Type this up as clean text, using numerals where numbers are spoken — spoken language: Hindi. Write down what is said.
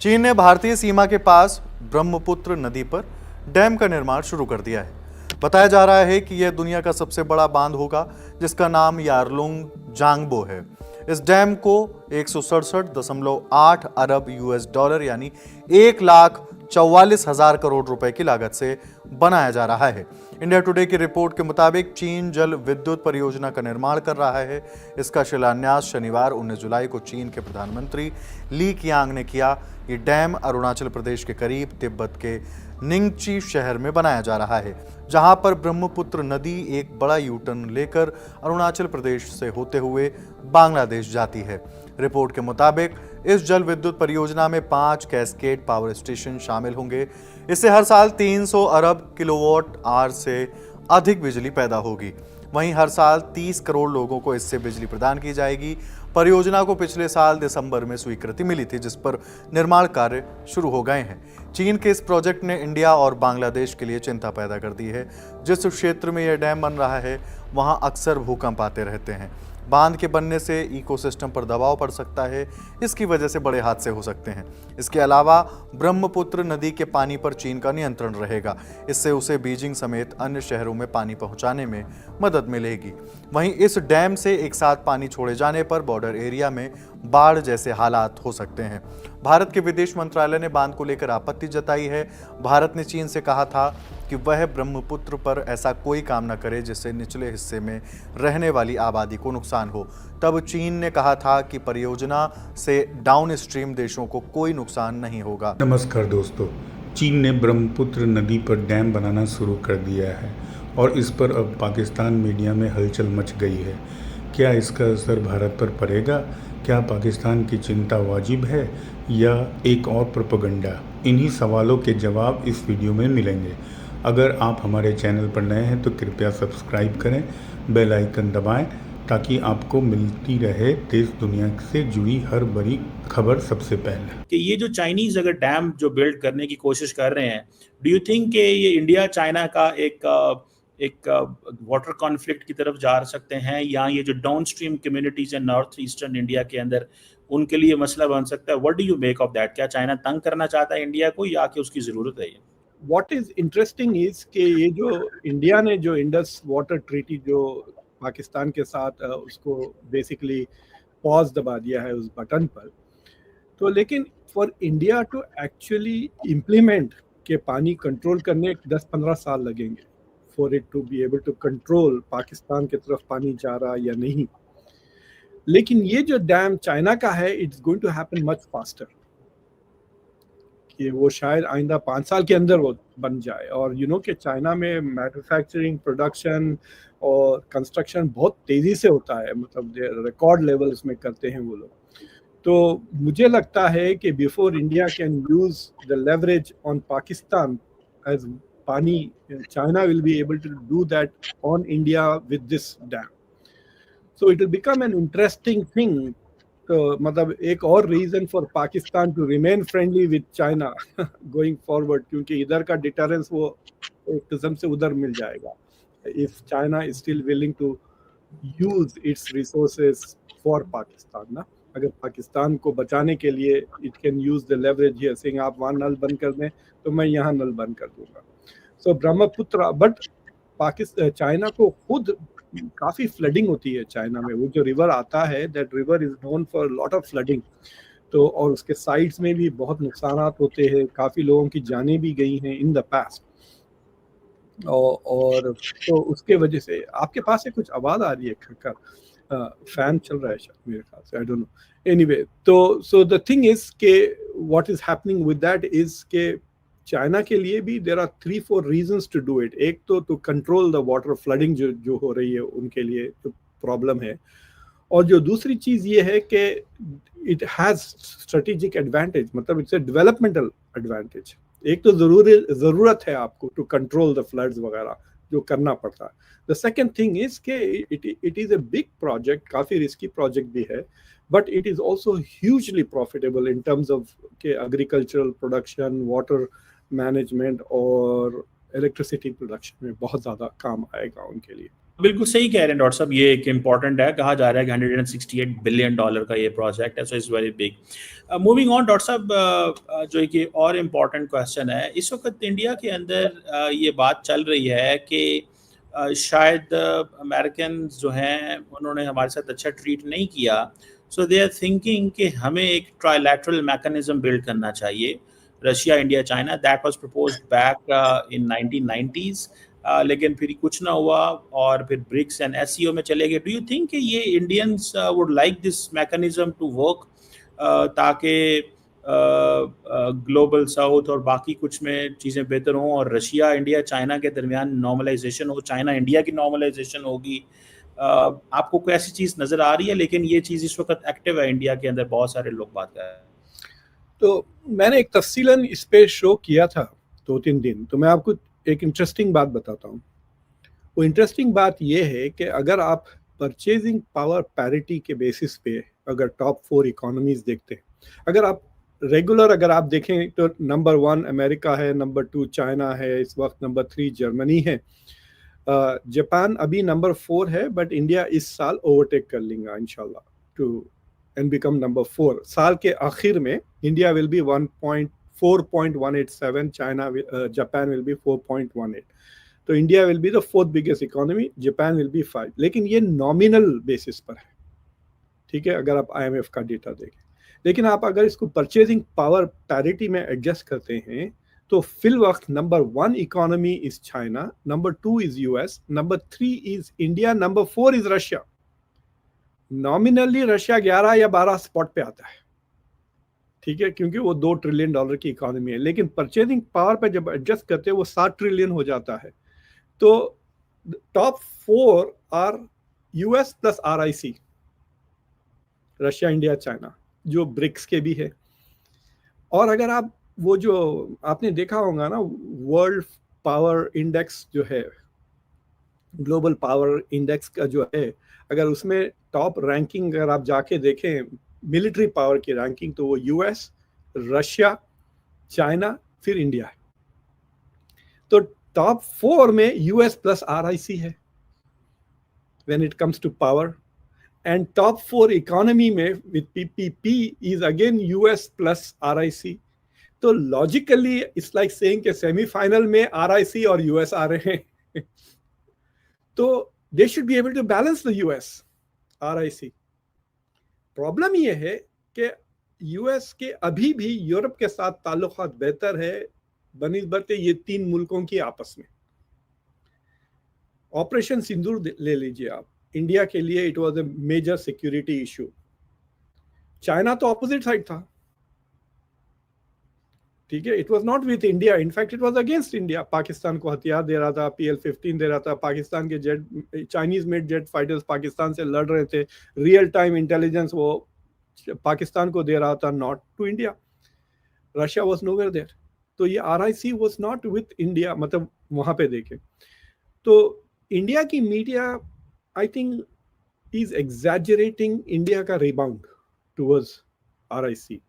चीन ने भारतीय सीमा के पास ब्रह्मपुत्र नदी पर डैम का निर्माण शुरू कर दिया है। बताया जा रहा है कि यह दुनिया का सबसे बड़ा बांध होगा, जिसका नाम यारलुंग जांगबो है। इस डैम को 167.8 अरब यूएस डॉलर यानी 1,44,000 करोड़ रुपए की लागत से बनाया जा रहा है। इंडिया टुडे की रिपोर्ट के मुताबिक चीन जल विद्युत परियोजना का निर्माण कर रहा है। इसका शिलान्यास शनिवार 19 जुलाई को चीन के प्रधानमंत्री ली कियांग ने किया। ये डैम अरुणाचल प्रदेश के करीब तिब्बत के निंगची शहर में बनाया जा रहा है, जहां पर ब्रह्मपुत्र नदी एक बड़ा यू टर्न लेकर अरुणाचल प्रदेश से होते हुए बांग्लादेश जाती है। रिपोर्ट के मुताबिक इस जल विद्युत परियोजना में 5 कैस्केड पावर स्टेशन शामिल होंगे। इससे हर साल 300 अरब किलोवाट आवर से अधिक बिजली पैदा होगी। वहीं हर साल 30 करोड़ लोगों को इससे बिजली प्रदान की जाएगी। परियोजना को पिछले साल दिसंबर में स्वीकृति मिली थी, जिस पर निर्माण कार्य शुरू हो गए हैं। चीन के इस प्रोजेक्ट ने इंडिया और बांग्लादेश के लिए चिंता पैदा कर दी है। जिस क्षेत्र में यह डैम बन रहा है वहां अक्सर भूकंप आते रहते हैं। बांध के बनने से इकोसिस्टम पर दबाव पड़ सकता है, इसकी वजह से बड़े हादसे हो सकते हैं। इसके अलावा ब्रह्मपुत्र नदी के पानी पर चीन का नियंत्रण रहेगा। इससे उसे बीजिंग समेत अन्य शहरों में पानी पहुंचाने में मदद मिलेगी। वहीं इस डैम से एक साथ पानी छोड़े जाने पर बॉर्डर एरिया में बाढ़ जैसे हालात हो सकते हैं। भारत के विदेश मंत्रालय ने बांध को लेकर आपत्ति जताई है। भारत ने चीन से कहा था कि वह ब्रह्मपुत्र पर ऐसा कोई काम न करे जिससे निचले हिस्से में रहने वाली आबादी को नुकसान हो। तब चीन ने कहा था कि परियोजना से डाउन स्ट्रीम देशों को कोई नुकसान नहीं होगा। नमस्कार दोस्तों, चीन ने ब्रह्मपुत्र नदी पर डैम बनाना शुरू कर दिया है और इस पर अब पाकिस्तान मीडिया में हलचल मच गई है। क्या इसका असर भारत पर पड़ेगा? क्या पाकिस्तान की चिंता वाजिब है या एक और प्रोपेगेंडा? इन्हीं सवालों के जवाब इस वीडियो में मिलेंगे। अगर आप हमारे चैनल पर नए हैं तो कृपया सब्सक्राइब करें, बेल आइकन दबाएं ताकि आपको मिलती रहे देश दुनिया से जुड़ी हर बड़ी खबर सबसे पहले। कि ये जो चाइनीज अगर डैम जो बिल्ड करने की कोशिश कर रहे हैं, डू यू थिंक कि ये इंडिया चाइना का एक वाटर कॉन्फ्लिक्ट की तरफ जा सकते हैं, या ये जो डाउन स्ट्रीम कम्युनिटीज है नॉर्थ ईस्टर्न इंडिया के अंदर, उनके लिए मसला बन सकता है? What do you make of that? क्या चाइना तंग करना चाहता है इंडिया को, या कि उसकी जरूरत है? ये व्हाट इज इंटरेस्टिंग इज कि ये जो इंडिया ने जो इंडस वाटर ट्रीटी जो पाकिस्तान के साथ उसको बेसिकली पॉज दबा दिया है उस बटन पर, तो लेकिन for India to actually implement के पानी कंट्रोल करने 10-15 साल लगेंगे for it to be able to control Pakistan की तरफ पानी जा रहा या नहीं। लेकिन ये जो डैम चाइना का है, it's going to happen much faster, कि वो शायद आइंदा 5 साल के अंदर वो बन जाए। और कि चाइना में मैन्युफैक्चरिंग, प्रोडक्शन और कंस्ट्रक्शन बहुत तेज़ी से होता है, मतलब रिकॉर्ड लेवल इसमें करते हैं वो लोग। तो मुझे लगता है कि before India can use the leverage on Pakistan as pani, China will be able to do that on India with this dam. So it will become an interesting thing. तो मतलब एक और reason for Pakistan to remain friendly with China going forward, क्योंकि इधर का डिटरेंस वो एक किस्म से उधर मिल जाएगा if China is still willing to use its resources for Pakistan ना। अगर पाकिस्तान को बचाने के लिए it can use the leverage here, saying आप वहाँ नल बंद कर दें तो मैं यहाँ नल बंद कर दूंगा। सो ब्रह्मपुत्र, बट पाकिस्तान चाइना को खुद काफी फ्लडिंग होती है चाइना में। वो जो रिवर आता है, that river is known for lot of flooding. तो और उसके साइड्स में भी बहुत नुकसान होते हैं, काफी लोगों की जानें भी गई हैं इन द पास्ट। और तो उसके वजह से आपके पास से कुछ आवाज आ रही है, खड़खड़ फैन चल रहा है शायद मेरे ख्याल से, आई डोंट नो। एनीवे, तो सो द थिंग इज के what is happening with that is के चाइना के लिए भी there are 3-4 reasons to do it. एक तो to control the water flooding जो हो रही है उनके लिए जो प्रॉब्लम है, और जो दूसरी चीज ये है कि इट हैज स्ट्रेटेजिक एडवांटेज, मतलब इट्स ए डेवलपमेंटल एडवांटेज। एक तो जरूरत है आपको टू कंट्रोल द फ्लड्स वगैरह जो करना पड़ता है। द सेकेंड थिंग इज के it is a big project, काफी रिस्की प्रोजेक्ट भी है, but it is also hugely profitable in terms of के एग्रीकल्चरल प्रोडक्शन, वाटर मैनेजमेंट और इलेक्ट्रिसिटी प्रोडक्शन में बहुत ज़्यादा काम आएगा उनके लिए। बिल्कुल सही कह रहे हैं डॉक्टर साहब, ये एक इम्पॉर्टेंट है, कहा जा रहा है कि $168 बिलियन का ये प्रोजेक्ट है, so is very big. Moving on doctor साहब, जो एक और इम्पॉर्टेंट क्वेश्चन है, इस वक्त इंडिया के अंदर ये बात चल रही है कि शायद अमेरिकन जो हैं उन्होंने हमारे साथ अच्छा ट्रीट नहीं किया, सो दे आर थिंकिंग कि हमें एक ट्राइलैटरल मैकेनिज्म बिल्ड करना चाहिए, Russia, India, China. That was proposed back in 1990s, लेकिन फिर कुछ ना हुआ और फिर ब्रिक्स एंड एससीओ में चले गए। डू यू थिंक कि ये Indians would like this mechanism to work, ताकि ग्लोबल साउथ और बाकी कुछ में चीज़ें बेहतर हों और रशिया, इंडिया, चाइना के दरमियान नॉर्मलाइजेशन हो, चाइना, इंडिया की नॉर्मलाइजेशन होगी? आपको कोई ऐसी चीज़ नज़र आ रही है? लेकिन ये चीज़ इस वक्त एक्टिव है इंडिया के अंदर, बहुत सारे लोग बात कर रहे हैं। तो मैंने एक तफसीलन इस पे शो किया था 2-3 दिन, तो मैं आपको एक इंटरेस्टिंग बात बताता हूँ। वो इंटरेस्टिंग बात ये है कि अगर आप परचेजिंग पावर पैरिटी के बेसिस पे अगर टॉप 4 इकोनॉमीज देखते हैं, अगर आप रेगुलर अगर आप देखें तो नंबर 1 अमेरिका है, नंबर 2 चाइना है, इस वक्त नंबर 3 जर्मनी है, जापान अभी नंबर 4 है, बट इंडिया इस साल ओवरटेक कर लेगा इंशाल्लाह टू एंड बिकम नंबर 4। साल के आखिर में India will be 4.187, China Japan will be 4.18, तो India will be the 4th biggest economy, Japan will be 5। लेकिन ये नॉमिनल बेसिस पर है, ठीक है, अगर आप IMF का डेटा देखें। लेकिन आप अगर इसको परचेजिंग पावर पैरिटी में एडजस्ट करते हैं तो फिल वक्त number 1 economy is China, number 2 is US, number 3 is India, number 4 is Russia. Nominally Russia 11 या 12 स्पॉट पे आता है, ठीक है, क्योंकि वो $2 ट्रिलियन की इकोनॉमी है, लेकिन परचेजिंग पावर पे जब एडजस्ट करते हैं वो 7 ट्रिलियन हो जाता है। तो top 4 are US plus RIC, Russia, India, China, जो ब्रिक्स के भी है। और अगर आप वो जो आपने देखा होगा ना, वर्ल्ड पावर इंडेक्स जो है, ग्लोबल पावर इंडेक्स का जो है, अगर उसमें टॉप रैंकिंग अगर आप जाके देखें मिलिट्री पावर की रैंकिंग, तो वो US, रशिया, चाइना, फिर इंडिया है। तो टॉप 4 में US प्लस RIC है when it comes to power, and top 4 economy में with PPP is again US plus RIC। तो लॉजिकली इट्स लाइक सेइंग कि सेमीफाइनल में RIC और US आ रहे हैं तो they should be able to balance the US RIC। Problem ये है कि US के अभी भी यूरोप के साथ ताल्लुकात बेहतर है बनिस्बत ये 3 मुल्कों की आपस में। ऑपरेशन सिंदूर ले लीजिए आप, इंडिया के लिए it was a major security issue. China तो ऑपोजिट साइड था, ठीक है, it was not with India, in fact it was against India. Pakistan को हथियार दे रहा था, PL-15 दे रहा था, पाकिस्तान के jet, Chinese made jet fighters Pakistan से लड़ रहे थे, रियल टाइम इंटेलिजेंस वो पाकिस्तान को दे रहा था, not to India. Russia was nowhere there. तो ये RIC was not with India, मतलब वहां पे देखें तो इंडिया की media I think is exaggerating India का रिबाउंड टुवर्ड्स RIC।